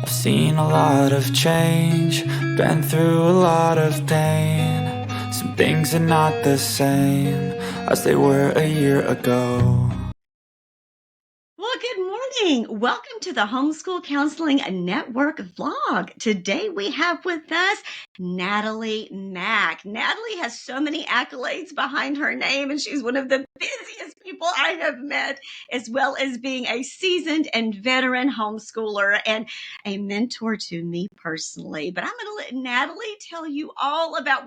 I've seen a lot of change, been through a lot of pain. Some things are not the same as they were a year ago. Well, good morning. Welcome to the Homeschool Counseling Network vlog. Today we have with us Natalie Mack. Natalie has so many accolades behind her name, and she's one of the busiest people I have met, as well as being a seasoned and veteran homeschooler and a mentor to me personally. But I'm going to let Natalie tell you all about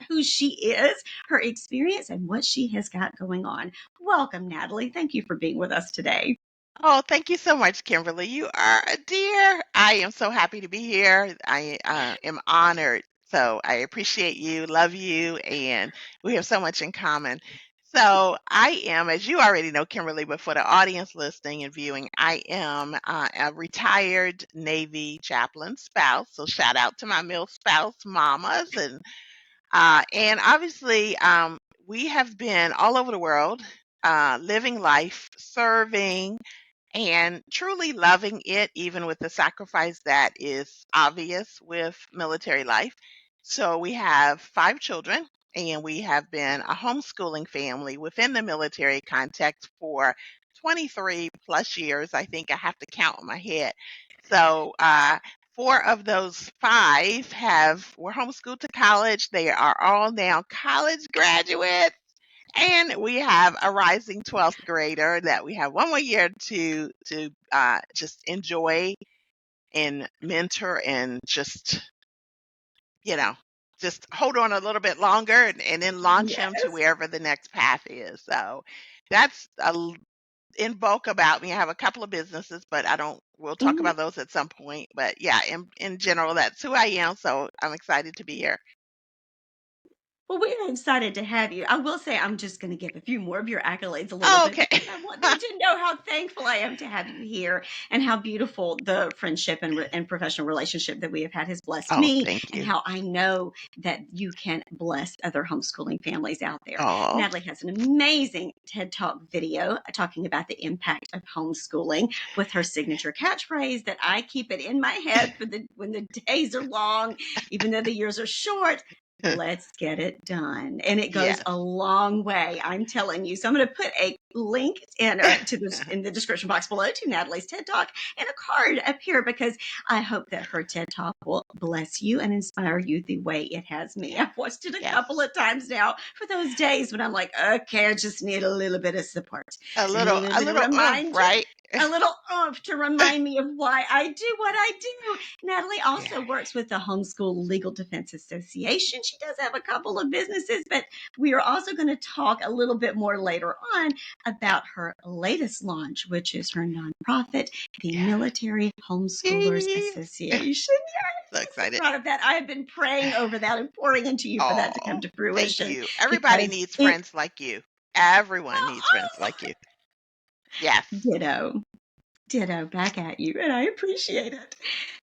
who she is, her experience, and what she has got going on. Welcome, Natalie. Thank you for being with us today. Oh, thank you so much, Kimberly. You are a dear. I am so happy to be here. I am honored. So I appreciate you, love you, and we have so much in common. So I am, as you already know, Kimberly, but for the audience listening and viewing, I am a retired Navy chaplain spouse. So shout out to my male spouse mamas, and obviously we have been all over the world, living life, serving and truly loving it, even with the sacrifice that is obvious with military life. So we have 5 children, and we have been a homeschooling family within the military context for 23 plus years. I think I have to count in my head. So, 4 of those 5 were homeschooled to college. They are all now college graduates. And we have a rising 12th grader that we have one more year to just enjoy and mentor and you know, just hold on a little bit longer and then launch him to Yes. wherever the next path is. So that's in bulk about me. I have a couple of businesses, but we'll talk Mhm. about those at some point. But yeah, in general, that's who I am. So I'm excited to be here. Well, we are excited to have you. I will say I'm just going to give a few more of your accolades a little Oh, bit okay. because I want you to know how thankful I am to have you here and how beautiful the friendship and professional relationship that we have had has blessed Oh, me, thank and you. how I know that you can bless other homeschooling families out there. Oh, Natalie has an amazing TED Talk video talking about the impact of homeschooling with her signature catchphrase that I keep it in my head for when the days are long, even though the years are short. Let's get it done. And it goes yes. a long way, I'm telling you. So I'm going to put a link in the description box below to Natalie's TED Talk and a card up here because I hope that her TED Talk will bless you and inspire you the way it has me. I've watched it a Yes. couple of times now for those days when I'm like, okay, I just need a little bit of support, A a little bit of little oomph, reminder, right? a little oomph to remind me of why I do what I do. Natalie Yeah. also works with the Homeschool Legal Defense Association. She does have a couple of businesses, but we are also going to talk a little bit more later on about her latest launch, which is her nonprofit, the Yeah. Military Homeschoolers Yee. Association. So Yes, I'm so excited. proud of that. I have been praying over that and pouring into you for that to come Oh, to thank fruition you. Everybody because needs it, friends like you. Everyone needs friends oh, like you. Yes. ditto. Ditto back at you, and I appreciate it.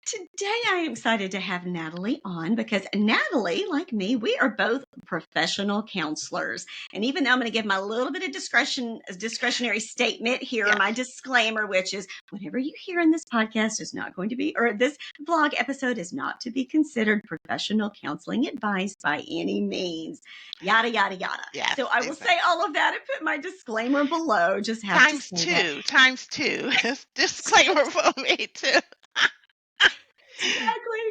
Today, I am excited to have Natalie on because Natalie, like me, we are both professional counselors. And even though I'm going to give my little bit of discretionary statement here, Yes. my disclaimer, which is whatever you hear in this podcast is not going to be, or this vlog episode is not to be considered professional counseling advice by any means. Yada, yada, yada. Yes. So I will say Exactly. all of that and put my disclaimer below. Just have to Times say that. two. Times two. Disclaimer for me too. Today,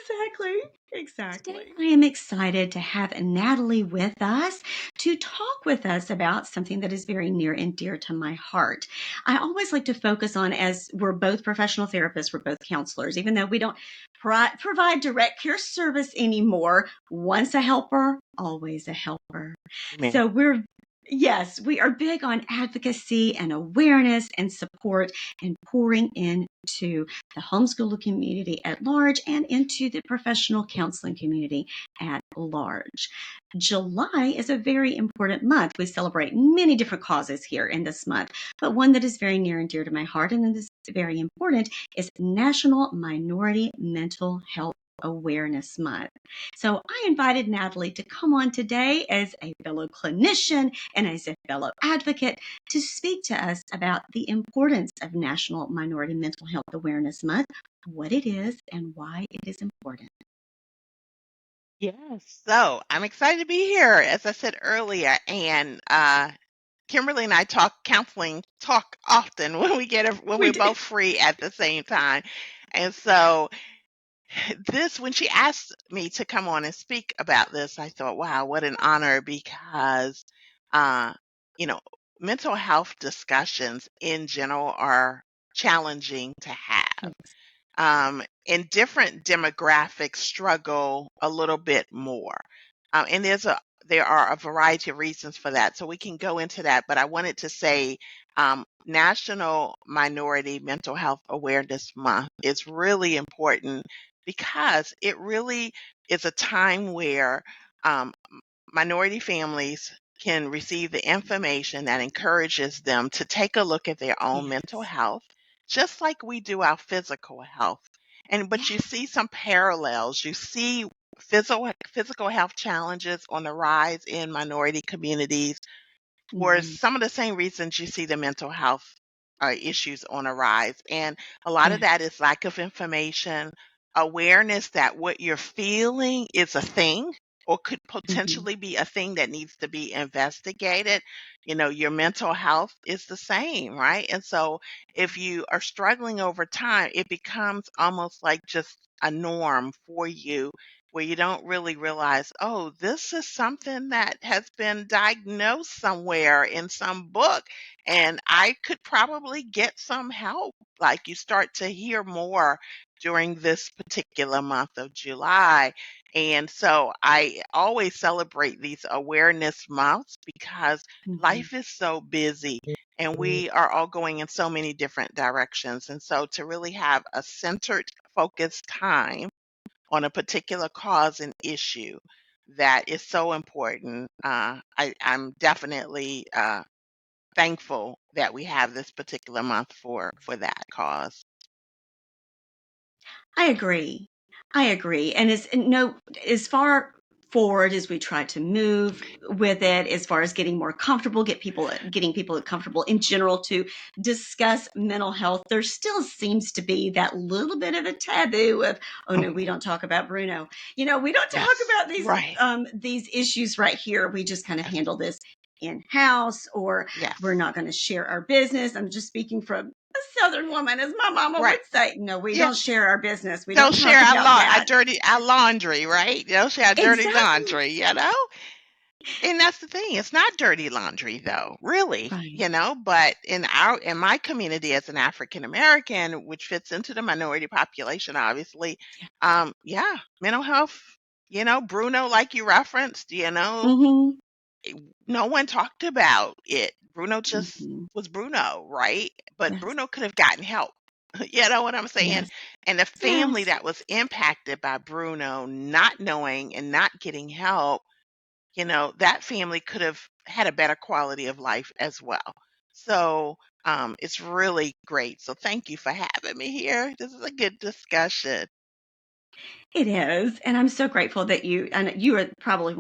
Exactly. I Exactly. am excited to have Natalie with us to talk with us about something that is very near and dear to my heart. I always like to focus on, as we're both professional therapists, we're both counselors, even though we don't provide direct care service anymore. Once a helper, always a helper. Amen. So yes, we are big on advocacy and awareness and support and pouring into the homeschool community at large and into the professional counseling community at large. July is a very important month. We celebrate many different causes here in this month, but one that is very near and dear to my heart and is very important is National Minority Mental Health Awareness Month. So I invited Natalie to come on today as a fellow clinician and as a fellow advocate to speak to us about the importance of National Minority Mental Health Awareness Month, what it is, and why it is important. Yes. So I'm excited to be here, as I said earlier. And Kimberly and I talk often when when We we're do. both free at the same time. And so when she asked me to come on and speak about this, I thought, wow, what an honor, because uh, you know, mental health discussions in general are challenging to have. Yes. And different demographics struggle a little bit more. And there are a variety of reasons for that. So we can go into that. But I wanted to say National Minority Mental Health Awareness Month is really important because it really is a time where um, minority families can receive the information that encourages them to take a look at their own mental Yes. health, just like we do our physical health. But you see some parallels. You see physical health challenges on the rise in minority communities for Mm-hmm. some of the same reasons you see the mental health issues on a rise. And a lot of that Yes. is lack of information, awareness that what you're feeling is a thing or could Mm-hmm. potentially be a thing that needs to be investigated. Your mental health is the same, right? And so if you are struggling over time, it becomes almost like just a norm for you where you don't really realize, oh, this is something that has been diagnosed somewhere in some book, and I could probably get some help. Like you start to hear more during this particular month of July. And so I always celebrate these awareness months because Mm-hmm. life is so busy and we are all going in so many different directions. And so to really have a centered, focused time on a particular cause and issue that is so important. I'm definitely thankful that we have this particular month for that cause. I agree. I agree. And as far forward as we try to move with it, as far as getting people comfortable in general to discuss mental health, there still seems to be that little bit of a taboo of, oh no, we don't talk about Bruno. We don't talk Yes, about right. these issues right here. We just kind of Yes, handle this in house, or we're yes, not going to share our business. I'm just speaking from a Southern woman, as my mama right. would say. No, we Yeah, don't share our business. We don't don't share talk about that. our laundry, right? Don't share our dirty Exactly. laundry, you know? And that's the thing. It's not dirty laundry though, really, Right. but in my community as an African American, which fits into the minority population, obviously, Yeah. yeah, mental health, Bruno, like you referenced, Mm-hmm. no one talked about it. Bruno just Mm-hmm. was Bruno, right? But Yes. Bruno could have gotten help. You know what I'm saying? Yes. And the family Yes. that was impacted by Bruno not knowing and not getting help, that family could have had a better quality of life as well. So it's really great. So thank you for having me here. This is a good discussion. It is. And I'm so grateful that and you are probably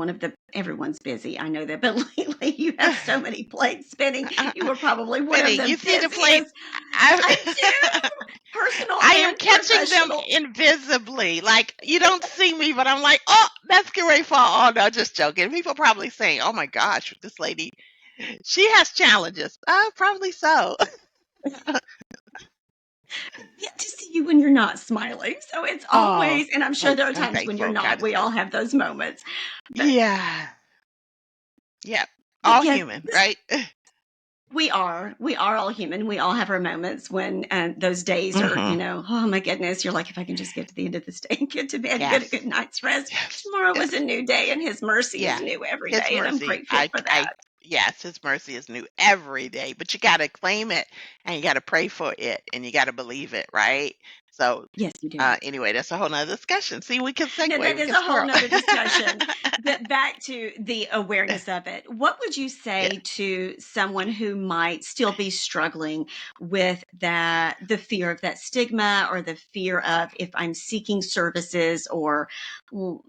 everyone's busy. I know that, but lately you have so many plates spinning. You were probably one of Penny, the you see the plate? busiest. I I, do. Personal I am and catching them professional. invisibly. Like you don't see me, but I'm like, oh, that's getting ready to fall. Oh no, just joking. People probably saying, oh my gosh, this lady, she has challenges. Probably so. Yeah, to see you when you're not smiling. So it's Oh, always, and I'm sure there are I'm times when you're thankful. God not. is We all good. have those moments. But Yeah. Yep. but All yes, human, right? we are all human. We all have our moments when those days are, Hmm. oh my goodness, you're like, if I can just get to the end of this day and get to bed and get a Yes. good night's rest, Yes. tomorrow is Yes. a new day and his mercy is Yeah. new every His day. And I'm mercy. grateful for that. Yes, his mercy is new every day, but you gotta claim it and you gotta pray for it and you gotta believe it, right? So, Yes, you do. anyway, that's a whole nother discussion. See, we can No, segue, that we is can a whole swirl. nother discussion. But back to the awareness of it. What would you Yeah. say to someone who might still be struggling with that, the fear of that stigma or the fear of if I'm seeking services or, or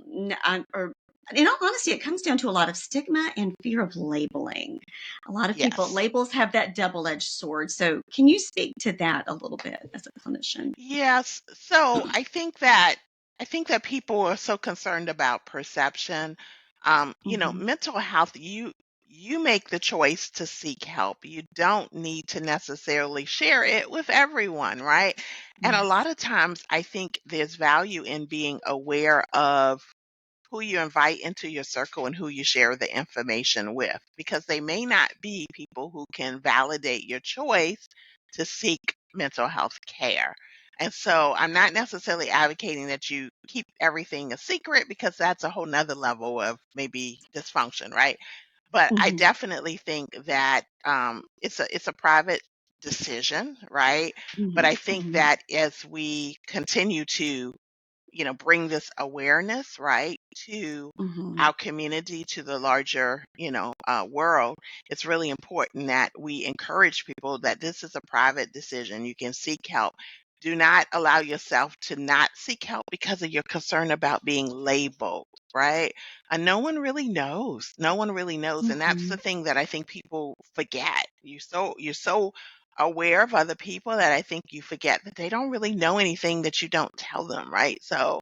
in all honesty, it comes down to a lot of stigma and fear of labeling. A lot of people, Yes. labels have that double edged sword. So, can you speak to that a little bit as a clinician? Yes. So I think that people are so concerned about perception. Hmm. Mental health, you make the choice to seek help. You don't need to necessarily share it with everyone, right? And a lot Yes. of times I think there's value in being aware of who you invite into your circle and who you share the information with, because they may not be people who can validate your choice to seek mental health care. And so I'm not necessarily advocating that you keep everything a secret, because that's a whole nother level of maybe dysfunction, right? But I Hmm. definitely think that it's a private decision, right? But Hmm. I think Hmm. that as we continue to bring this awareness, right, to Hmm. our community, to the larger, world. It's really important that we encourage people that this is a private decision. You can seek help. Do not allow yourself to not seek help because of your concern about being labeled, right? And no one really knows. No one really knows. And that's the Mhm. thing that I think people forget. You're so aware of other people that I think you forget that they don't really know anything that you don't tell them, right? So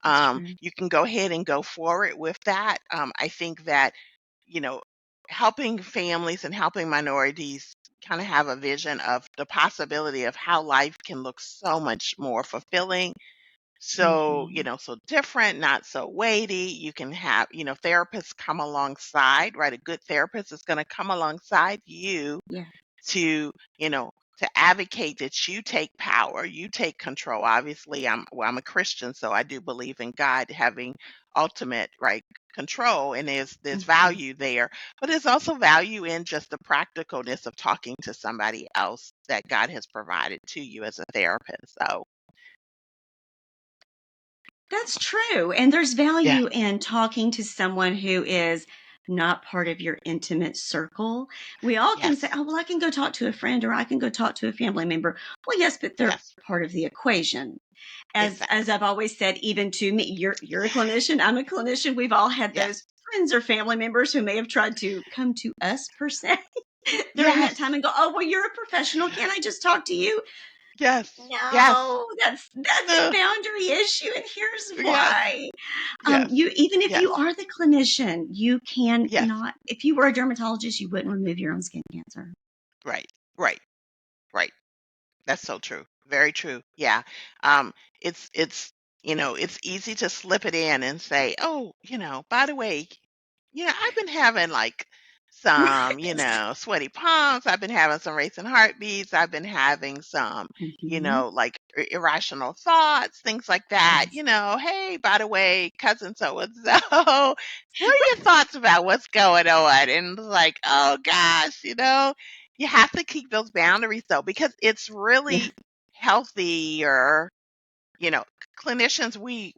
That's true. you can go ahead and go forward with that. I think that, you know, helping families and helping minorities kind of have a vision of the possibility of how life can look so much more fulfilling. So, Mhm. so different, not so weighty. You can have, therapists come alongside, right? A good therapist is going to come alongside you Yeah. to, you know, to advocate that you take power, you take control. Obviously, I'm a Christian, so I do believe in God having ultimate right control, and there's Mhm. value there, but there's also value in just the practicalness of talking to somebody else that God has provided to you as a therapist. So That's true, and there's yeah, value in talking to someone who is not part of your intimate circle. We all can say, yes, "Oh, well, I can go talk to a friend or I can go talk to a family member." Well, yes, but they're yes, part of the equation. As exactly, I've always said, even to me, you're a clinician, I'm a clinician. We've all had those yes, friends or family members who may have tried to come to us per se during that time yes, and go, "Oh, well, you're a professional. Can't I just talk to you?" yes, yes, No, that's a uh, boundary issue, and here's yes, why. yes, You even if you yes, are the clinician, you yes, cannot. If you were a dermatologist, you wouldn't remove your own skin cancer. right, right, right. That's so true. Very true. Yeah. Um, it's easy to slip it in and say, "Oh, by the way, I've been having like some, Right. sweaty palms. I've been having some racing heartbeats. I've been having some, Hmm. like irrational thoughts, things like that. Yes. Hey, by the way, cousin so and so, what are your thoughts about what's going on?" And it's like, oh gosh, you have to keep those boundaries though, because it's Yeah. really healthier. You know, clinicians, we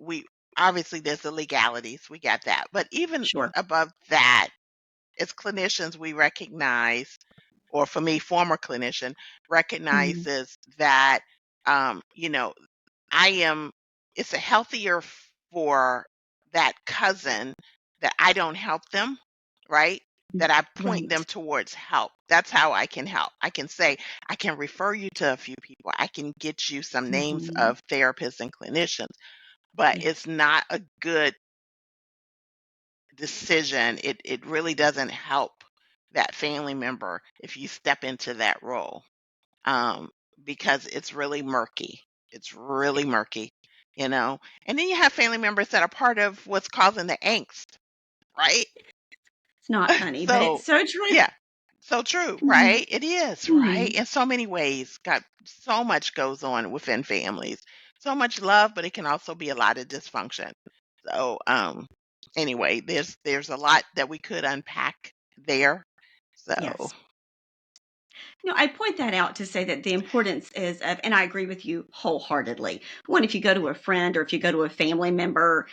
obviously there's the legalities, we got that. But even Sure. above that, as clinicians, we recognize, or for me, former clinician Mhm. recognizes that, um, you know, I am, it's a healthier for that cousin that I don't help them, right? That I point Right. them towards help. That's how I can help. I can say, I can refer you to a few people. I can get you some names Mhm. of therapists and clinicians, but Yes. it's not a good decision. It really doesn't help that family member if you step into that role, um, because it's really murky. It's really murky. And then you have family members that are part of what's causing the angst, right? It's not funny, but So, it's so true. yeah, so true, Mhm. right? It is, right? Mhm. In so many ways, got so much goes on within families. So much love, but it can also be a lot of dysfunction. So, anyway, there's a lot that we could unpack there. So, Yes. No, I point that out to say that the importance is of, and I agree with you wholeheartedly. One, if you go to a friend or if you go to a family member,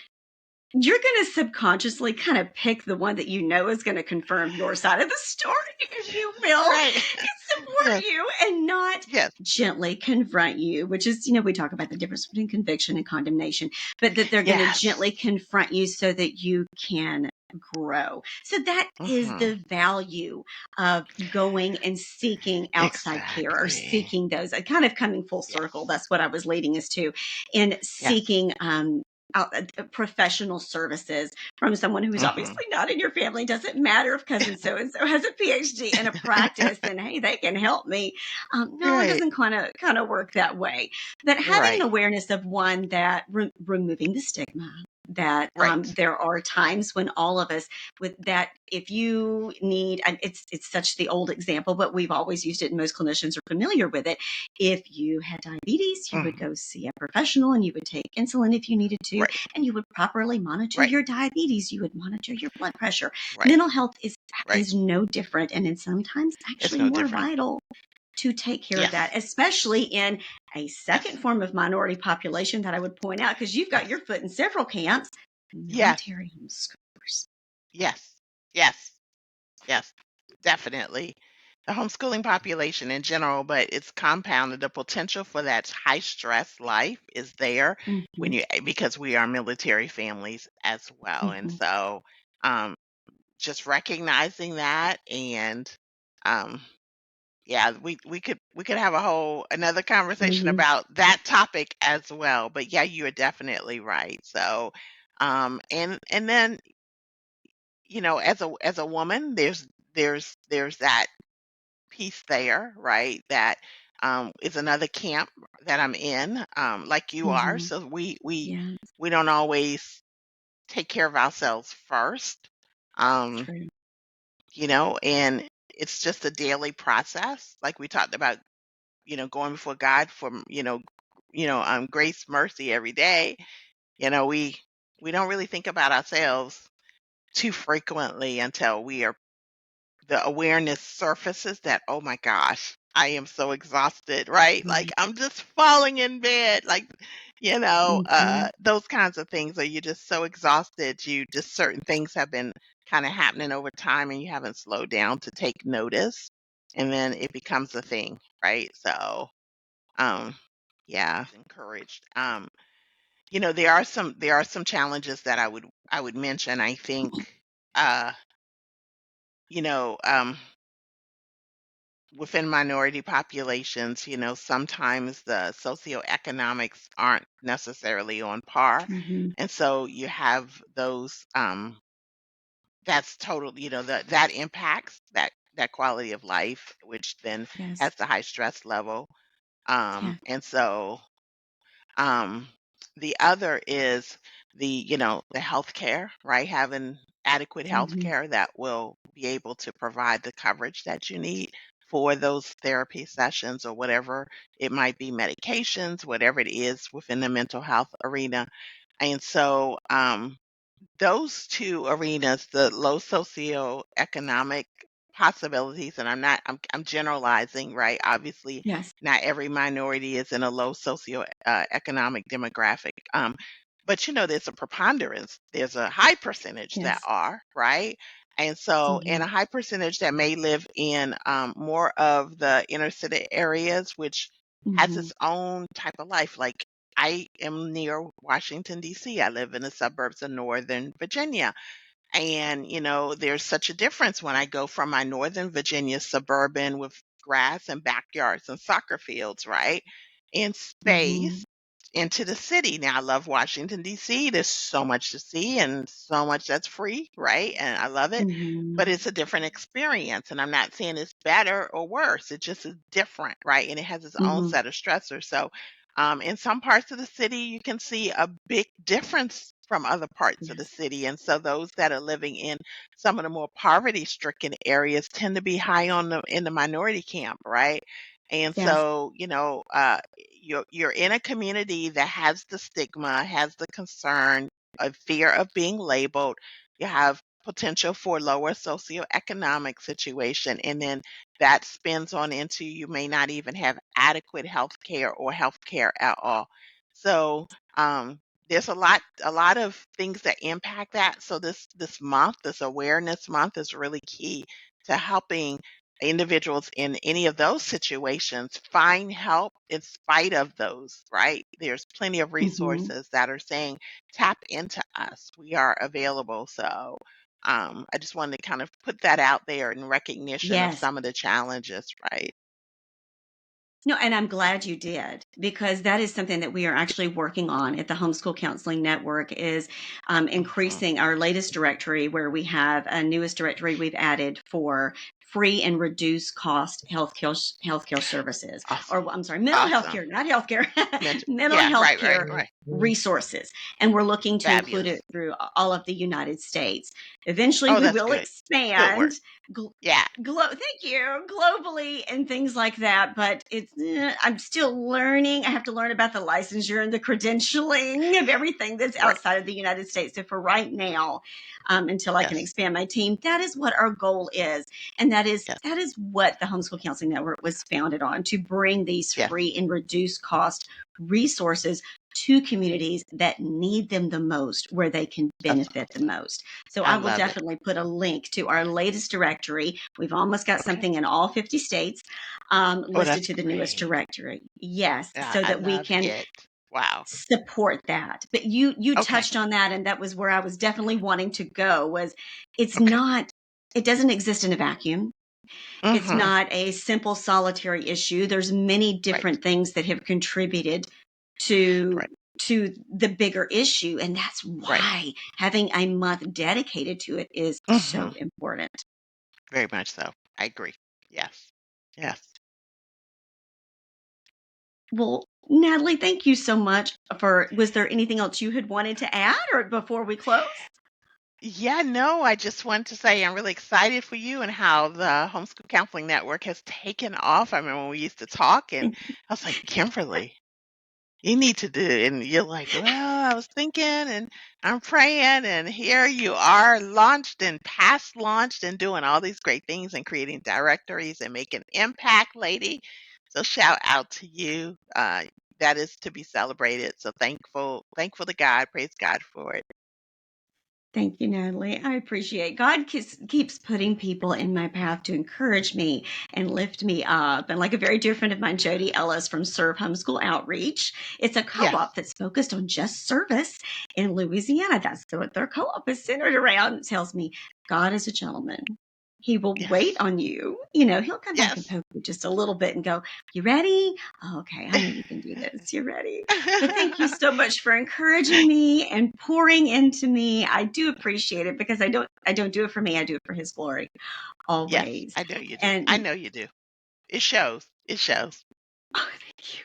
you're going to subconsciously kind of pick the one that you know is going to confirm your side of the story, if you will, right. and support Yes. you and not Yes. gently confront you, which is, we talk about the difference between conviction and condemnation, but that they're going to Yes. gently confront you so that you can grow. So that is Hmm. the value of going and seeking outside care or Exactly. seeking those, kind of coming full circle. Yes. That's what I was leading us to in Yes. seeking professional services from someone who is Hmm. obviously not in your family. Doesn't matter if cousin so and so has a PhD and a practice, and hey, they can help me. No, it Right. doesn't kind of work that way. But having an Right. awareness of one that removing the stigma. That Right. there are times when all of us with that, if you need, and it's such the old example, but we've always used it, and most clinicians are familiar with it. If you had diabetes, you would Hmm. go see a professional and you would take insulin if you needed to, Right. and you would properly monitor Right. your diabetes. You would monitor your blood pressure. Right. Mental health Right. is no different, and it's sometimes It's actually no more different. vital to take care of that, Yes. especially in a Yes. second form of minority population that I would point out, because you've got Yes. your foot in several camps, Yes. military homeschoolers. Yes. Yes. Yes. Definitely. The homeschooling population in general, but it's compounded. The potential for that high stress life is there Mm-hmm, because we are military families as well. And mm-hmm, so um, just recognizing that and um, yeah, we could have a whole another conversation mm-hmm, about that topic as well. But yeah, you are definitely right. So and then as a woman, there's that piece there, right? That is another camp that I'm in, like you are. mm-hmm. So Yeah, we don't always take care of ourselves first, um, true. and it's just a daily process, like we talked about, going before God for grace, mercy every day. We don't really think about ourselves too frequently until the awareness surfaces that, oh my gosh, I am so exhausted, right? Like Right. I'm just falling in bed, like, Mm-hmm, those kinds of things. Are you just so exhausted? You just certain things have been kind of happening over time and you haven't slowed down to take notice. And then it becomes a thing, right? So, um, yeah, encouraged. There are some challenges that I would mention. I think, uh, you know, um, within minority populations, sometimes the socioeconomics aren't necessarily on par. mm-hmm. And so you have those that's total, that impacts that quality of life, which then Yes. has the high stress level. Yeah. And so um, the other is the healthcare, right? Having adequate Mm-hmm. healthcare that will be able to provide the coverage that you need for those therapy sessions or whatever it might be, medications, whatever it is within the mental health arena. And so those two arenas, the low socioeconomic possibilities, and I'm generalizing, right? Obviously, Yes. not every minority is in a low socio economic demographic. But there's a preponderance. There's a high percentage that Yes. are, right? And so, Mm-hmm. and a high percentage that may live in more of the inner city areas, which has Mm-hmm. its own type of life. Like I am near Washington, D.C. I live in the suburbs of Northern Virginia. And, there's such a difference when I go from my Northern Virginia suburban with grass and backyards and soccer fields, right? And Mm-hmm. space into the city. Now, I love Washington, D.C. There's so much to see and so much that's free, right? And I love it. Mm-hmm. But it's a different experience. And I'm not saying it's better or worse. It just is different, right? And it has its own Mm-hmm. set of stressors. So, in some parts of the city, you can see a big difference from other parts of the Yes. city. And so those that are living in some of the more poverty-stricken areas tend to be high in the minority camp, right? And Yes. so, you're in a community that has the stigma, has the concern, a fear of being labeled. You have potential for lower socioeconomic situation, and then that spins on into you may not even have adequate health care or health care at all. So, there's a lot of things that impact that. So this month, this awareness month is really key to helping individuals in any of those situations find help in spite of those, right? There's plenty of Hmm. resources that are saying, tap into us. We are available. So I just wanted to kind of put that out there in recognition of Yes. some of the challenges, right? No, and I'm glad you did because that is something that we are actually working on at the Homeschool Counseling Network is Mhm. increasing our latest directory where we have a newest directory we've added for free and reduced cost healthcare services, Awesome. or I'm sorry, mental health Awesome. care, not healthcare, mental Yeah, health right, right, care right. resources. And we're looking to include Fabulous. it through all of the United States. Eventually, Oh, we that's will good. Good expand work. Yeah. thank you, globally and things like that, but I'm still learning. I have to learn about the licensure and the credentialing of everything that's Right. outside of the United States. So for right now, until I can Yes. expand my team, that is what our goal is, and Yes. that is what the Homeschool Counseling Network was founded on, to bring these Yes. free and reduced cost resources to communities that need them the most, where they can That's benefit the awesome. most. So I I will love it. definitely put a link to our latest directory. We've almost got Okay. something in all 50 states Oh, listed that's to the newest great. directory. Yes, Yeah, so I that we love can it. Wow. support that. But you Okay. touched on that, and that was where I was definitely wanting to go. Was it's Okay. not. It doesn't exist in a vacuum. It's Mhm. not a simple solitary issue. There's many Right. different things that have contributed to Right. the bigger issue, and that's Right. why having a month dedicated to it is so Mhm. important. Very much so. I agree. Yes. Yes. Well, Natalie, thank you so much for. Was there anything else you had wanted to add, or before we close? Yeah, no, I just wanted to say I'm really excited for you and how the Homeschool Counseling Network has taken off. I remember when we used to talk and I was like, Kimberly, you need to do it. And you're like, well, I was thinking and I'm praying, and here you are launched and past launched and doing all these great things and creating directories and making impact, lady. So shout out to you. That is to be celebrated. So thankful to God. Praise God for it. Thank you, Natalie. I appreciate God keeps putting people in my path to encourage me and lift me up. And like a very dear friend of mine, Jody Ellis from Serve Homeschool Outreach, it's a Yes. co-op that's focused on just service in Louisiana. That's what their co-op is centered around. It tells me God is a gentleman. He will wait Yes. on you. You know, he'll come back and Yes. poke you just a little bit and go, "You ready? Oh, okay, I know you can do this. You're ready." But thank you so much for encouraging me and pouring into me. I do appreciate it because I don't do it for me. I do it for his glory Yes, always. I know you do. I And know you do. It shows. It shows. oh, thank you.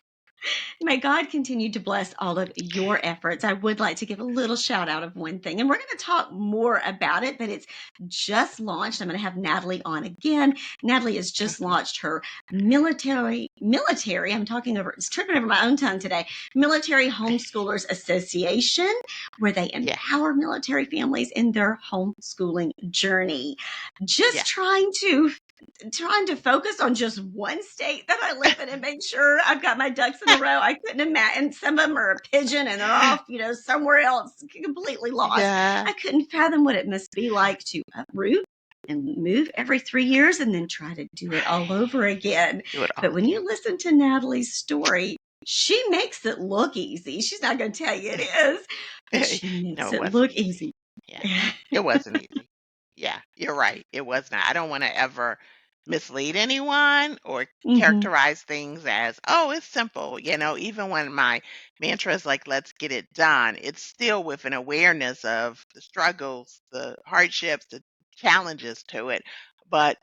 May God continue to bless all of your efforts. I would like to give a little shout out of one thing, and we're going to talk more about it, but it's just launched. I'm going to have Natalie on again. Natalie has just Mhm. launched her military, I'm talking over, it's tripping over my own tongue today, Military Homeschoolers Association, where they Yeah. empower military families in their homeschooling journey. Just Yeah. trying to focus on just one state that I live in and make sure I've got my ducks in a row. I couldn't imagine. And some of them are a pigeon and they're off, somewhere else, completely lost. Yeah. I couldn't fathom what it must be like to uproot and move every 3 years and then try to do it all Right. over again. Do it all But when again. you listen to Natalie's story, she makes it look easy. She's not going to tell you it is, but she No, makes it it wasn't look easy. easy. Yeah. It wasn't easy. Yeah, you're right. It was not. I don't want to ever mislead anyone or Hmm. characterize things as, oh, it's simple. Even when my mantra is like, let's get it done, it's still with an awareness of the struggles, the hardships, the challenges to it. But,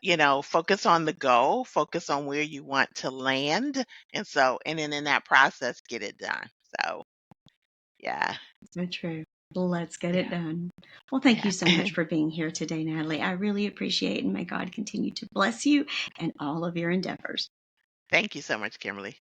focus on the goal, focus on where you want to land. And then in that process, get it done. So, yeah, So true. Let's get it yeah, done. Well, thank you yeah. so much for being here today, Natalie. I really appreciate it, and may God continue to bless you and all of your endeavors. Thank you so much, Kimberly.